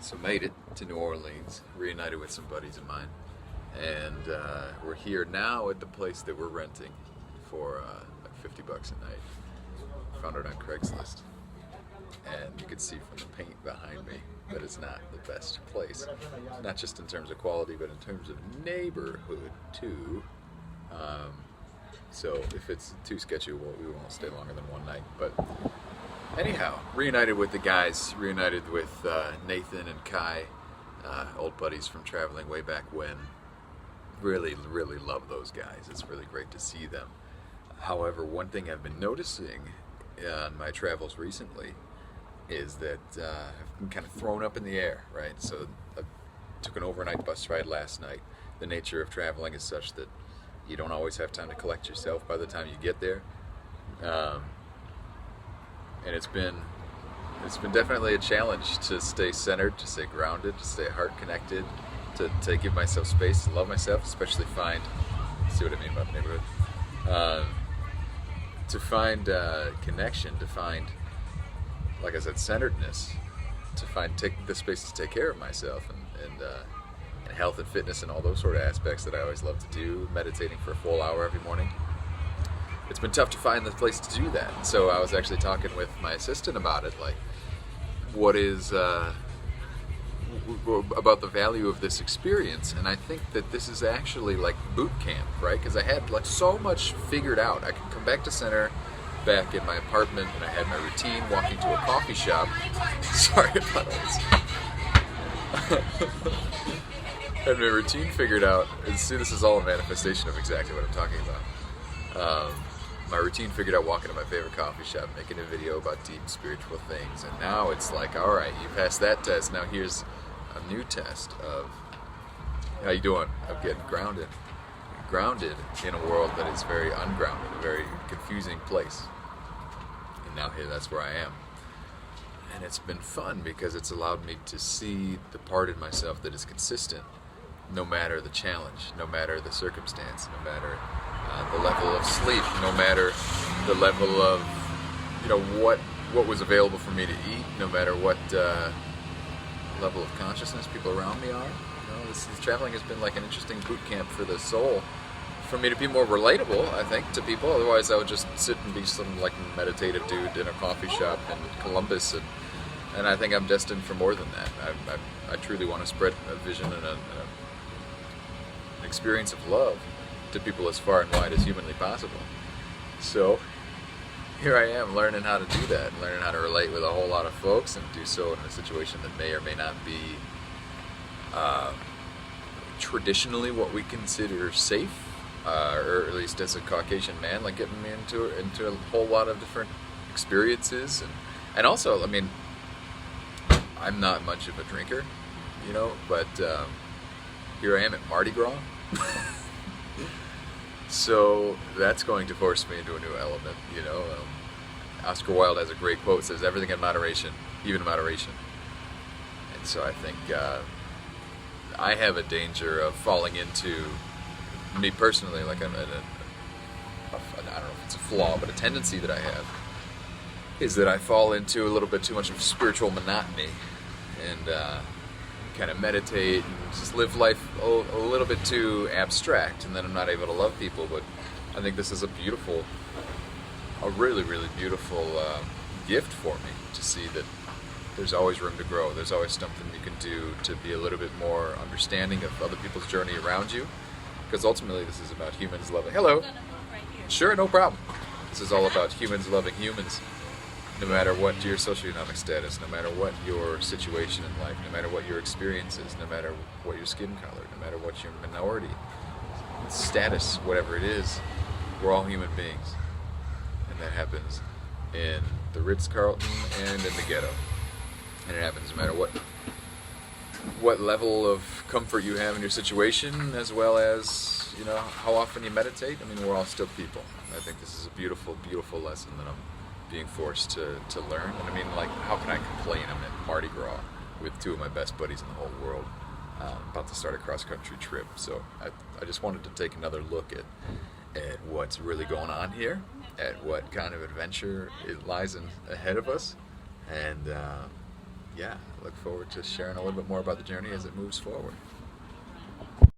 So made it to New Orleans, reunited with some buddies of mine, and we're here now at the place that we're renting for like $50 a night. Found it on Craigslist, and you can see from the paint behind me that it's not the best place. Not just in terms of quality, but in terms of neighborhood too. So if it's too sketchy, we won't stay longer than one night. But anyhow, reunited with the guys, reunited with Nathan and Kai, old buddies from traveling way back when. Really, really love those guys. It's really great to see them. However, one thing I've been noticing on my travels recently is that I've been kind of thrown up in the air, right? So I took an overnight bus ride last night. The nature of traveling is such that you don't always have time to collect yourself by the time you get there. And it's been definitely a challenge to stay centered, to stay grounded, to stay heart connected, to give myself space, to love myself, especially see what I mean about neighborhood, to find connection, to find, like I said, centeredness, to take the space to take care of myself, and health and fitness and all those sort of aspects that I always love to do, meditating for a full hour every morning. It's been tough to find the place to do that. So I was actually talking with my assistant about it, like what is about the value of this experience. And I think that this is actually like boot camp, right? Because I had like so much figured out. I could come back to center, back in my apartment, and I had my routine, walking to a coffee shop. Sorry about this. Had my routine figured out, and see, this is all a manifestation of exactly what I'm talking about. My routine figured out, walking to my favorite coffee shop, making a video about deep spiritual things, and now it's like, all right, you passed that test, now here's a new test of how you doing, of getting grounded in a world that is very ungrounded, a very confusing place. And now here, that's where I am. And it's been fun because it's allowed me to see the part in myself that is consistent, no matter the challenge, no matter the circumstance, no matter the level of sleep, no matter the level of, what was available for me to eat, no matter what level of consciousness people around me are. This traveling has been like an interesting boot camp for the soul, for me to be more relatable, I think, to people. Otherwise, I would just sit and be some like meditative dude in a coffee shop in Columbus, and I think I'm destined for more than that. I truly want to spread a vision and an experience of love to people as far and wide as humanly possible. So here I am, learning how to do that, learning how to relate with a whole lot of folks, and do so in a situation that may or may not be traditionally what we consider safe, or at least as a Caucasian man, like getting me into a whole lot of different experiences, and also, I mean, I'm not much of a drinker, but here I am at Mardi Gras. So that's going to force me into a new element, Oscar Wilde has a great quote, says, everything in moderation, even moderation. And so I think I have a danger of falling into, me personally, like I don't know if it's a flaw, but a tendency that I have is that I fall into a little bit too much of spiritual monotony, and kind of meditate and just live life a little bit too abstract, and then I'm not able to love people. But I think this is a really, really beautiful gift for me to see that there's always room to grow. There's always something you can do to be a little bit more understanding of other people's journey around you, because ultimately this is about humans loving. Hello. Sure, no problem. This is all about humans loving humans. No matter what your socioeconomic status, no matter what your situation in life, no matter what your experience is, no matter what your skin color, no matter what your minority status, whatever it is, we're all human beings. And that happens in the Ritz-Carlton and in the ghetto. And it happens no matter what level of comfort you have in your situation, as well as, how often you meditate. I mean, we're all still people. I think this is a beautiful, beautiful lesson that I'm being forced to learn. And I mean, like, how can I complain? I'm at Mardi Gras with two of my best buddies in the whole world, about to start a cross-country trip. So I just wanted to take another look at what's really going on here, at what kind of adventure it lies ahead of us, and yeah, I look forward to sharing a little bit more about the journey as it moves forward.